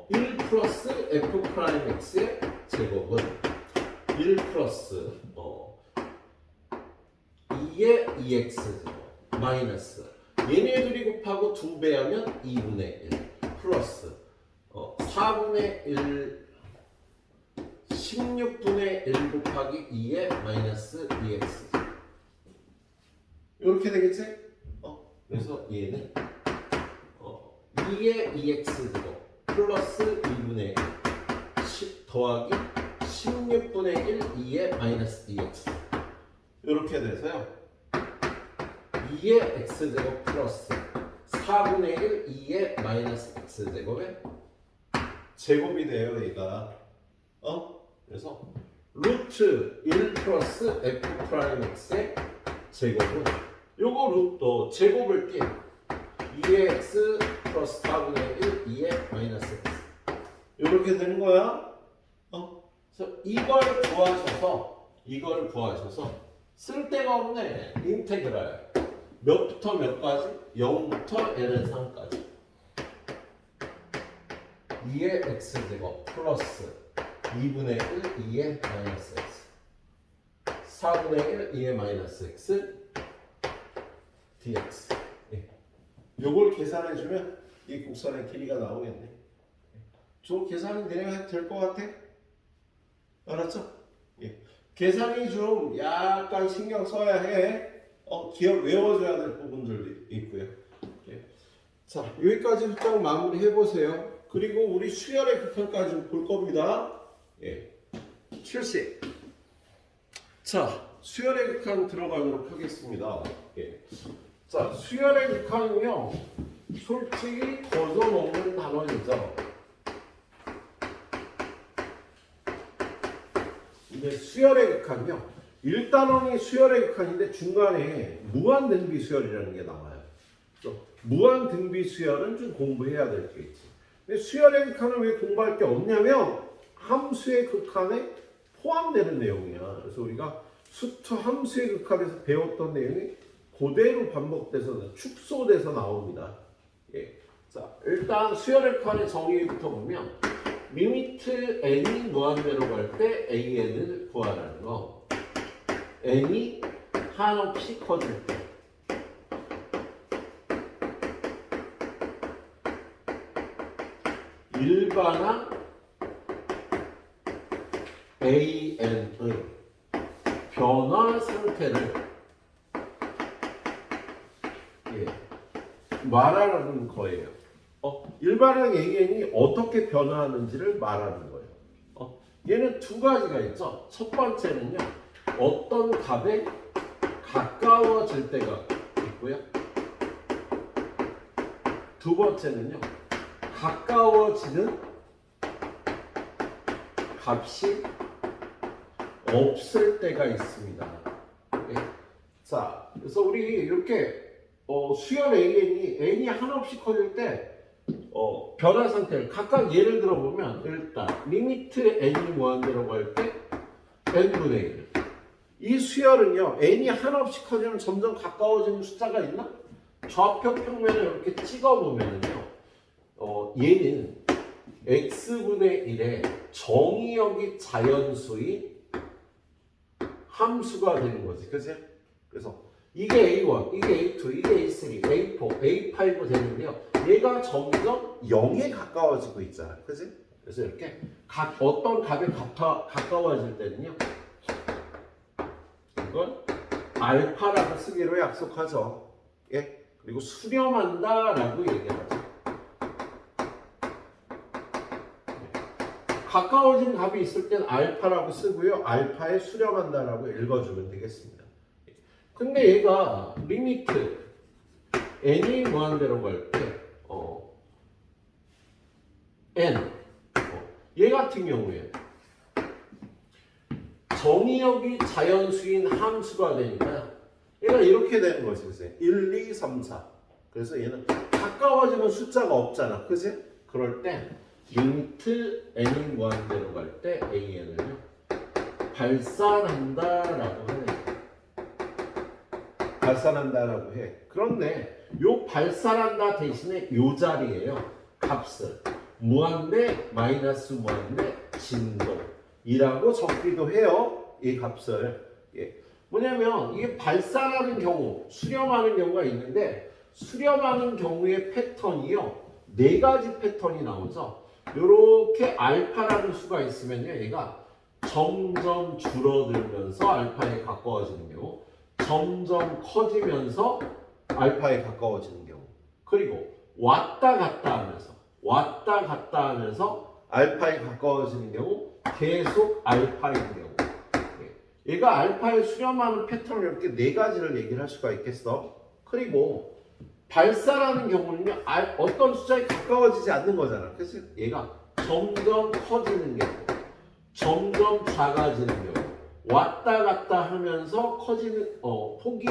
A: 1 플러스 f'x의 제곱은 1 플러스 2의 2x제곱 마이너스 얘네들이 곱하고 2배 하면 2분의 1 플러스 4분의 1 16분의 1 곱하기 2의 마이너스 2x 이렇게 되겠지? 그래서 얘는 2의 2x제곱 플러스 2분의 1 10 더하기 16분의 1 2의 마이너스 2x 이렇게 돼서요 2의 x제곱 플러스 4분의 1 2의 마이너스 x 제곱에 제곱이 돼요 얘가. 그래서 루트 1 플러스 f 프라임 x의 제곱은 요거 루트 제곱을 띈 2의 x 플러스 4분의 1 2의 마이너스 x 이렇게 되는 거야. 그래서 이걸 구하셔서 쓸 데가 없네. 인테그랄 몇부터 몇까지? 0부터 ln3까지 2의 x제곱 플러스 2분의 1 2의 마이너스 x 4분의 1 2의 마이너스 x dx. 요걸 계산해주면 이 곡선의 길이가 나오겠네. 저 계산이 내가 될 것 같아? 알았죠? 계산이 좀 약간 신경 써야 해. 기억 외워줘야 될 부분들도 있고요. 자, 여기까지 딱 마무리 해보세요. 그리고 우리 수열의 극한까지 볼 겁니다. 70. 자, 수열의 극한 들어가도록 하겠습니다. 자, 수열의 극한은요, 솔직히 거저먹는 단원이죠. 근데 수열의 극한요, 1단원이 수열의 극한인데 중간에 무한등비 수열이라는 게 나와요. 무한등비 수열은 좀 공부해야 될 게 있지. 근데 수열의 극한은 왜 공부할 게 없냐면 함수의 극한에 포함되는 내용이야. 그래서 우리가 수투 함수의 극한에서 배웠던 내용이 그대로 반복돼서 축소돼서 나옵니다. 자, 일단 수열의 극한의 정의부터 보면 리미트 n이 무한대로 갈 때 an을 구하라는 거. n이 한없이 커질 때. 일반항 an의 변화 상태를 말하는 거예요. 일반항 an이 어떻게 변화하는지를 말하는 거예요. 얘는 두 가지가 있죠. 첫 번째는요, 어떤 값에 가까워질 때가 있고요. 두 번째는요, 가까워지는 값이 없을 때가 있습니다. 자, 그래서 우리 이렇게 수열 n이 한없이 커질 때 변화 상태를 각각 예를 들어 보면, 일단 리미트 n이 무한대로 갈 때 n분의 1. 이 수열은요, n이 한없이 커지면 점점 가까워지는 숫자가 있나? 좌표 평면을 이렇게 찍어 보면요, 얘는 x분의 1의 정의역이 자연수인 함수가 되는 거지, 그치? 그래서 이게 A1, 이게 A2, 이게 A3, A4, A5 되는데요. 얘가 점점 0에 가까워지고 있잖아. 그치? 그래서 이렇게 어떤 값에 가까워질 때는요, 이걸 알파라고 쓰기로 약속하죠. 그리고 수렴한다라고 얘기하죠. 가까워진 값이 있을 땐 알파라고 쓰고요. 알파에 수렴한다라고 읽어주면 되겠습니다. 근데 얘가 리미트 n이 무한대로 갈 때 n 얘 같은 경우에 정의역이 자연수인 함수가 되니까 얘가 이렇게 되는 거지. 그래서 1, 2, 3, 4. 그래서 얘는 가까워지는 숫자가 없잖아. 그치? 그럴 때 리미트 n이 무한대로 갈 때 an을요 발산한다라고 하네요. 발산한다라고 해. 그런데 요 발산한다 대신에 요 자리에요, 값을 무한대, 마이너스 무한대, 진동이라고 적기도 해요. 이 값을. 뭐냐면 이게 발산하는 경우, 수렴하는 경우가 있는데, 수렴하는 경우의 패턴이요, 4가지 패턴이 나오죠. 요렇게 알파라는 수가 있으면요, 얘가 점점 줄어들면서 알파에 가까워지는 경우, 점점 커지면서 알파에 가까워지는 경우, 그리고 왔다 갔다 하면서 알파에 가까워지는 경우, 계속 알파인 경우. 얘가 알파에 수렴하는 패턴을 이렇게 4가지를 얘기를 할 수가 있겠어. 그리고 발사라는 경우는요, 어떤 숫자에 가까워지지 않는 거잖아. 그래서 얘가 점점 커지는 경우, 점점 작아지는 경우, 왔다 갔다 하면서 폭이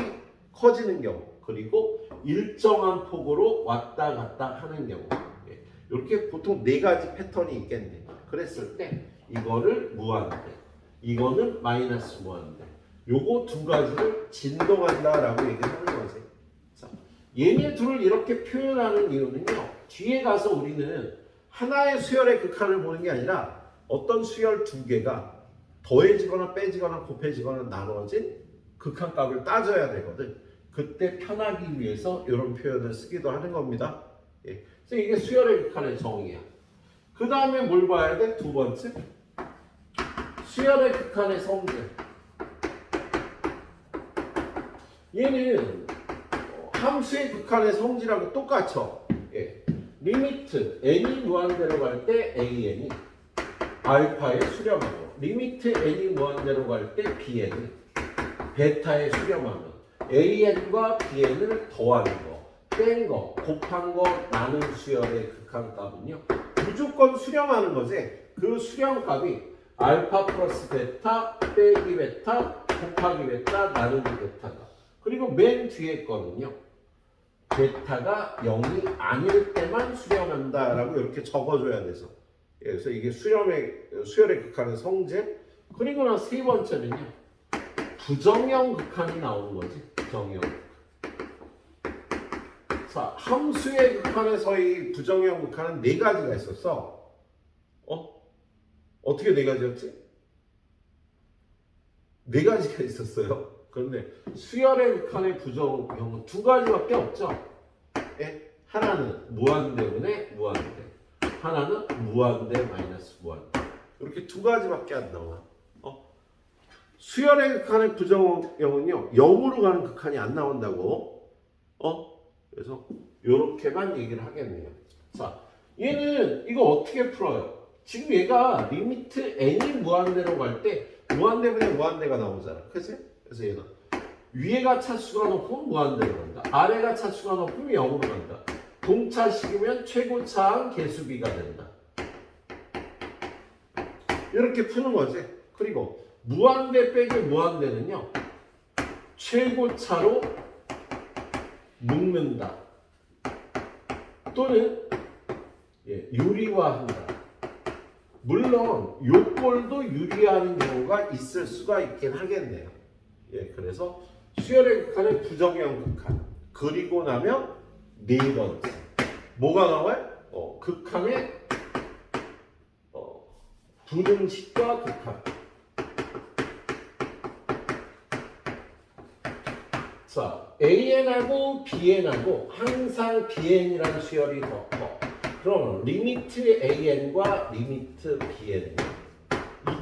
A: 커지는 경우, 그리고 일정한 폭으로 왔다 갔다 하는 경우. 이렇게 보통 네 가지 패턴이 있겠네. 그랬을 때 이거를 무한대, 이거는 마이너스 무한대. 요거 두 가지를 진동한다라고 얘기하는 거지. 자, 얘네 둘을 이렇게 표현하는 이유는요. 뒤에 가서 우리는 하나의 수열의 극한을 보는 게 아니라 어떤 수열 두 개가 더해지거나 빼지거나 곱해지거나 나눠진 극한값을 따져야 되거든. 그때 편하기 위해서 이런 표현을 쓰기도 하는 겁니다. 예. 그래서 이게 수열의 극한의 정의야. 그 다음에 뭘 봐야 돼? 두 번째. 수열의 극한의 성질. 얘는 함수의 극한의 성질하고 똑같죠. 예. 리미트 n이 무한대로 갈 때 an이 알파에 수렴하고, 리미트 n이 무한대로 갈 때 bn이 베타에 수렴하면 an과 bn을 더하는 거, 뺀 거, 곱한 거, 나눈 수열의 극한값은요 무조건 수렴하는 거지. 그 수렴값이 알파 플러스 베타 빼기 베타 곱하기 베타 나누기 베타가, 그리고 맨 뒤에 거는요 베타가 0이 아닐 때만 수렴한다라고 이렇게 적어줘야 돼서, 그래서 이게 수열의 극한의 성질. 그리고 나 세 번째는요 부정형 극한이 나오는 거지. 부정형. 자, 함수의 극한에서의 부정형 극한은 네 가지가 있었어. 어떻게 네 가지였지? 네 가지가 있었어요. 그런데 수열의 극한의 부정형은 두 가지밖에 없죠. 예? 하나는 무한대분의 무한대, 하나는 무한대 마이너스 무한대. 이렇게 두 가지밖에 안 나와. 수열의 극한의 부정형은요 0으로 가는 극한이 안 나온다고. 그래서 이렇게만 얘기를 하겠네요. 자, 얘는 이거 어떻게 풀어요? 지금 얘가 리미트 n이 무한대로 갈 때 무한대분의 무한대가 나오잖아. 그치? 그래서 얘는 위에가 차수가 높으면 무한대로 간다. 아래가 차수가 높으면 0으로 간다. 동차식이면 최고차항 개수비가 된다. 이렇게 푸는 거지. 그리고 무한대 빼기 무한대는요 최고차로 묶는다 또는 유리화한다. 물론 요꼴도 유리화하는 경우가 있을 수가 있긴 하겠네요. 그래서 수열의 극한의 부정형 극한. 그리고 나면 네 번째 뭐가 나와요? 극한의 부등식과 극한. 자, AN하고 BN하고 항상 BN이라는 수열이 더 커. 그럼 리미트 AN과 리미트 BN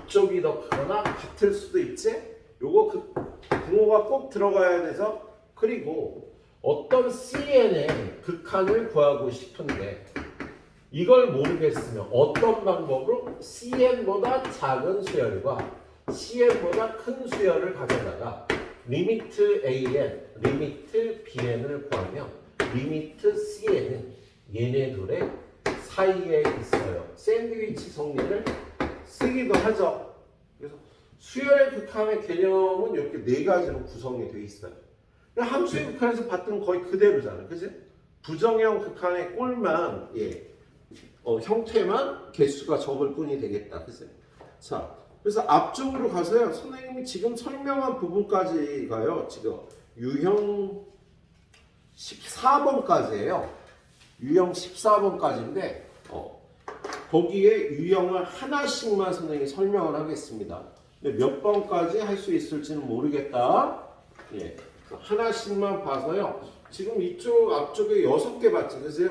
A: 이쪽이 더 크거나 같을 수도 있지? 요거 부호가 꼭 들어가야 돼서. 그리고 어떤 CN의 극한을 구하고 싶은데 이걸 모르겠으면 어떤 방법으로 CN보다 작은 수열과 CN보다 큰 수열을 가져다가 리미트 AN, 리미트 BN을 구하면 리미트 CN은 얘네 둘의 사이에 있어요. 샌드위치 성리를 쓰기도 하죠. 그래서 수열의 극한의 개념은 이렇게 네 가지로 구성이 되어 있어요. 함수의 극한에서 봤던 거의 그대로잖아요. 그치? 부정형 극한의 꼴만 형태만 개수가 적을 뿐이 되겠다. 그치? 자, 그래서 앞쪽으로 가서요. 선생님이 지금 설명한 부분까지 가요. 지금 유형 14번까지예요. 유형 14번까지인데 거기에 유형을 하나씩만 선생님이 설명을 하겠습니다. 근데 몇 번까지 할 수 있을지는 모르겠다. 하나씩만 봐서요. 지금 이쪽 앞쪽에 6개 봤지, 그죠?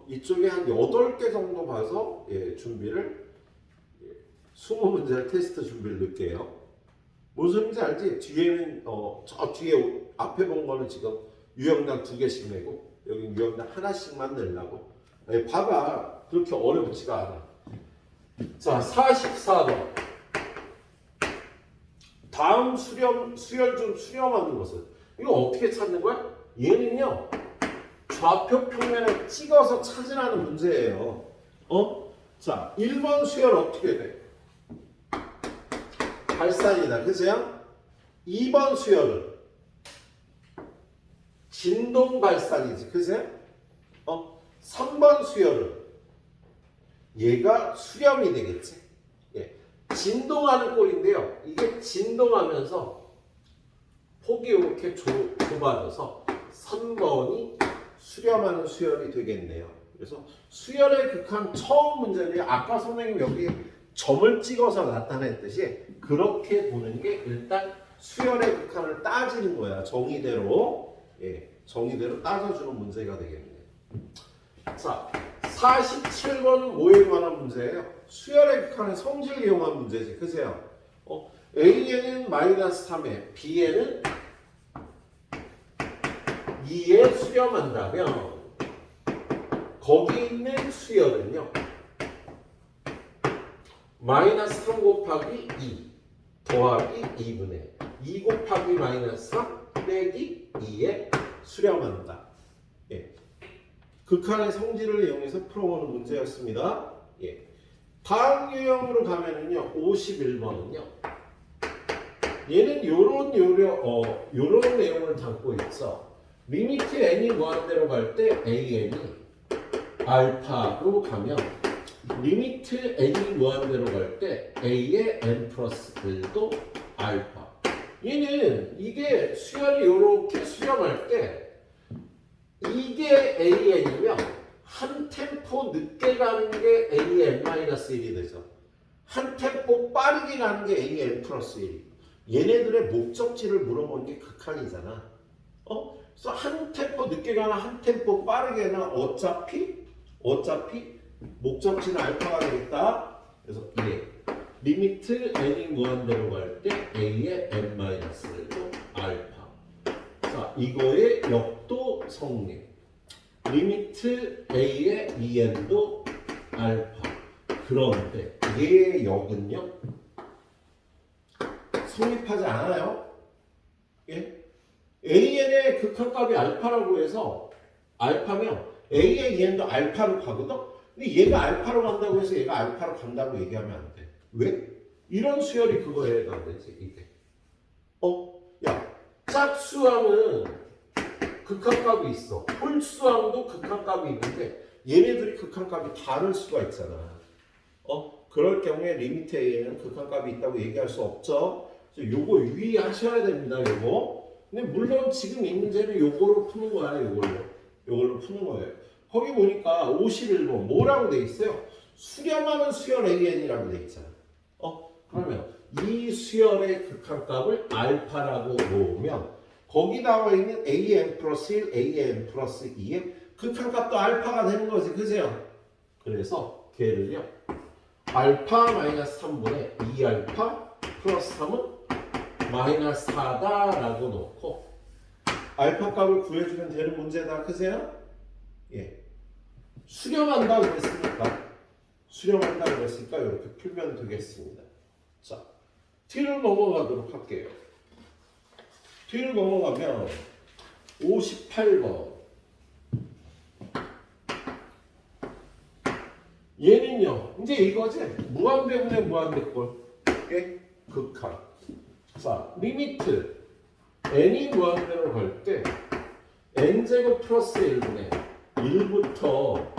A: 이쪽에 한 8개 정도 봐서 준비를 20문제 테스트 준비를 넣을게요. 무슨 소리인지 알지? 뒤에는 저 뒤에 앞에 본 거는 지금 유형당 2개씩 내고 여기 유형당 하나씩만 내려고. 봐봐, 그렇게 어렵지가 않아. 자, 44번. 다음 수열 중 수렴하는 것은 이거 어떻게 찾는 거야? 얘는요 좌표 평면에 찍어서 찾으라는 문제예요. 자, 1번 수열 어떻게 돼? 발산이다. 그죠? 2번 수열은 진동 발산이지. 그죠? 3번 수열은 얘가 수렴이 되겠지. 예. 진동하는 꼴인데요. 이게 진동하면서 폭이 이렇게 좁아져서 3번이 수렴하는 수열이 되겠네요. 그래서 수열의 극한 처음 문제는 아까 선생님 여기 점을 찍어서 나타냈듯이 그렇게 보는 게 일단 수열의 극한을 따지는 거야. 정의대로. 예, 정의대로 따져주는 문제가 되겠네요. 자, 47번은 뭐에 관한 문제예요? 수열의 극한의 성질을 이용한 문제지. 그세요? A에는 마이너스 3에 B에는 2에 수렴한다면 거기 있는 수열은요. 마이너스 3 곱하기 2 더하기 2분의 2 곱하기 마이너스 3 빼기 2에 수렴한다. 예. 극한의 성질을 이용해서 풀어보는 문제였습니다. 예. 다음 유형으로 가면은요, 51번은요, 얘는 요런 내용을 담고 있어. 리미트 n이 무한대로 갈 때 an이 알파로 가면, 리미트 n이 무한대로 갈 때 a의 n 플러스 1도 알파. 얘는 이게 수열이 요렇게 수렴할 때 이게 AN이면 한 템포 늦게 가는 게 AN-1이 되죠. 한 템포 빠르게 가는 게 AN 플러스 1이. 얘네들의 목적지를 물어보는 게 극한이잖아. 그래서 한 템포 늦게 가나 한 템포 빠르게 가나 어차피 목적지는 알파가 되겠다. 그래서 이게 리미트 n이 무한대로 갈 때 a의 n-1도 알파. 자, 이거의 역도 성립. 리미트 a의 2n도 알파. 그런데 얘의 역은요? 성립하지 않아요. 예? an의 극한값이 알파라고 해서 알파면 a의 2n도 알파로 가거든? 근데 얘가 알파로 간다고 해서 얘가 알파로 간다고 얘기하면 안 돼. 왜? 이런 수열이 그거에 해당되지, 이게. 야, 짝수항은 극한값이 있어. 홀수항도 극한값이 있는데 얘네들이 극한값이 다를 수가 있잖아. 그럴 경우에 리미트 A에는 극한값이 있다고 얘기할 수 없죠. 요거 유의하셔야 됩니다, 요거. 근데 물론 지금 이 문제는 요거로 푸는 거야, 요걸로 푸는 거예요. 거기 보니까 51번 뭐라고 돼 있어요? 수렴하는 수열 AN이라고 돼 있잖아. 그러면 이 수열의 극한값을 알파라고 놓으면 거기 나와 있는 AN 플러스 1, AN 플러스 2의 극한값도 알파가 되는 거지. 그죠? 그래서 걔를요. 알파 마이너스 3분의 2알파 플러스 3은 마이너스 4다라고 놓고 알파 값을 구해주면 되는 문제다. 그죠? 예. 수렴한다 그랬으니까 이렇게 풀면 되겠습니다. 자, 뒤를 넘어가도록 할게요. 뒤를 넘어가면 58번. 얘는요, 이제 이거지. 무한대분의 무한대꼴. 예? 극한. 자, 리미트. n이 무한대로 갈 때 n제곱 플러스 1분의 1부터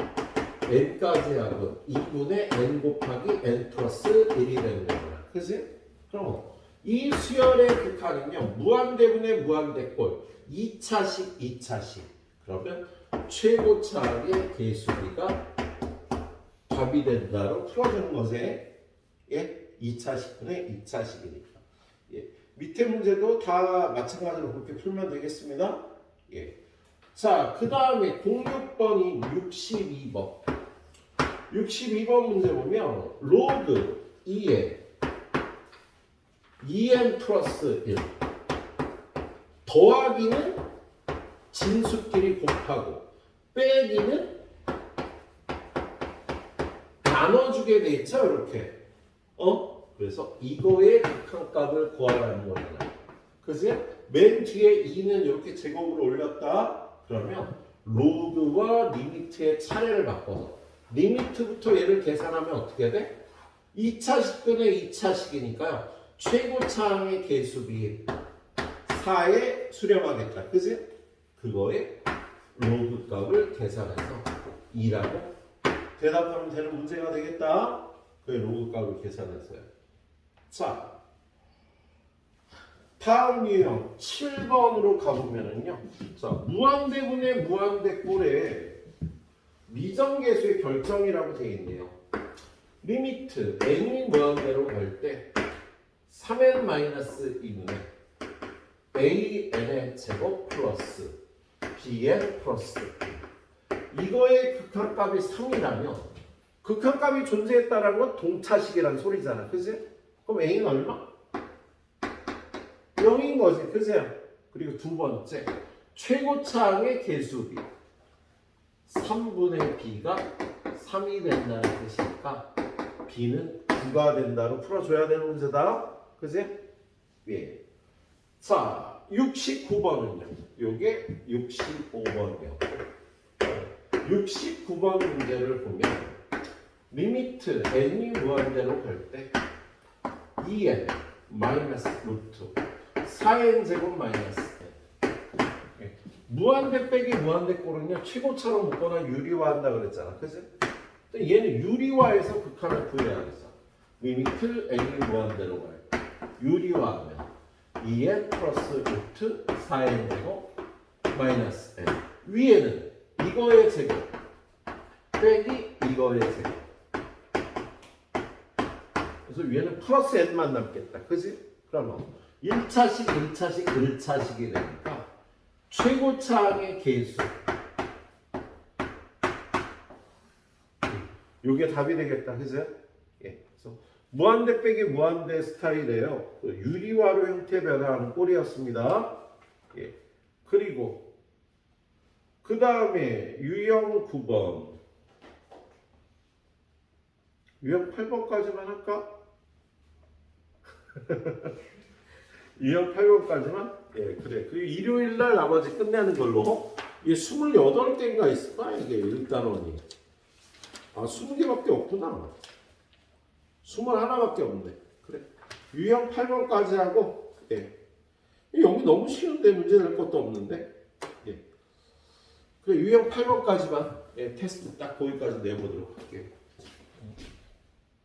A: n까지 하고 2분의 n 곱하기 n 플러스 1이 되는 거야. 그치? 그럼 이 수열의 극한은요. 무한대분의 무한대꼴 2차식 그러면 최고차의 개수비가 답이 된다로 풀어주는 거지. 예? 2차식분의 2차식이니까. 예. 밑에 문제도 다 마찬가지로 그렇게 풀면 되겠습니다. 예. 자, 그 다음에 06번이 62번. 62번 문제 보면 로그 2에 2n 플러스 1 더하기는 진수끼리 곱하고 빼기는 나눠주게 돼 있죠, 이렇게. 그래서 이거의 극한값을 구하라는 거잖아. 그지? 맨 뒤에 2는 이렇게 제곱으로 올렸다. 그러면 로그와 리미트의 차례를 바꿔서 리미트부터 얘를 계산하면 어떻게 돼? 2차식분의 2차식이니까요. 최고차항의 개수비 4에 수렴하겠다. 그지? 그거에 로그 값을 계산해서 2라고 대답하면 되는 문제가 되겠다. 그의 로그 값을 계산했어요. 자, 다음 유형 7번으로 가보면은요. 자, 무한대분의 무한대꼴에 미정계수의 결정이라고 되어 있네요. 리미트 n이 무한대로 갈 때 3n-2분의 an의 제곱 플러스 bn 플러스 이거의 극한값이 3이라면 극한값이 존재했다는 건 동차식이라는 소리잖아. 그지? 그럼 a는 얼마? 0인 거지. 그죠? 그리고 두 번째 최고차항의 개수비 3분의 b가 3이 된다는 뜻이니까 b는 9가 된다로 풀어줘야 되는 문제다. 그지? 예. 자, 69번은요. 요게 65번이요. 69번 문제를 보면 리미트 n이 무한대로 갈 때 2n 마이너스 루트 4n 제곱 마이너스 n 무한대 빼기 무한대 꼴은요 최고차로 묶거나 유리화한다 그랬잖아. 그지? 얘는 유리화해서 극한을 구해야겠어. 리미트 n이 무한대로 갈 때 유리화하면 2n 플러스 루트 4n 제곱 마이너스 n 위에는 이거의 제곱 빼기 이거의 제곱 그래서 위에는 플러스 n만 남겠다. 그지? 그러면 1차식, 2차식, 1차식이 되니까 최고차항의 개수 요게 답이 되겠다. 그죠? 예. 그래서 무한대 빼기 무한대 스타일이에요. 유리화로 형태 변화하는 꼴이었습니다. 예. 그리고 그 다음에 유형 9번 유형 8번까지만 할까? 유형 8번까지만? 예, 그래. 그리고 일요일날 나머지 끝내는 걸로. 이게 28개인가 있을까? 이게 일단원이. 아, 20개밖에 없구나. 21밖에 없네. 그래. 유형 8번까지 하고, 예. 여기 너무 쉬운데 문제 낼 것도 없는데. 예. 그래, 유형 8번까지만 예, 테스트 딱 거기까지 내보도록 할게요.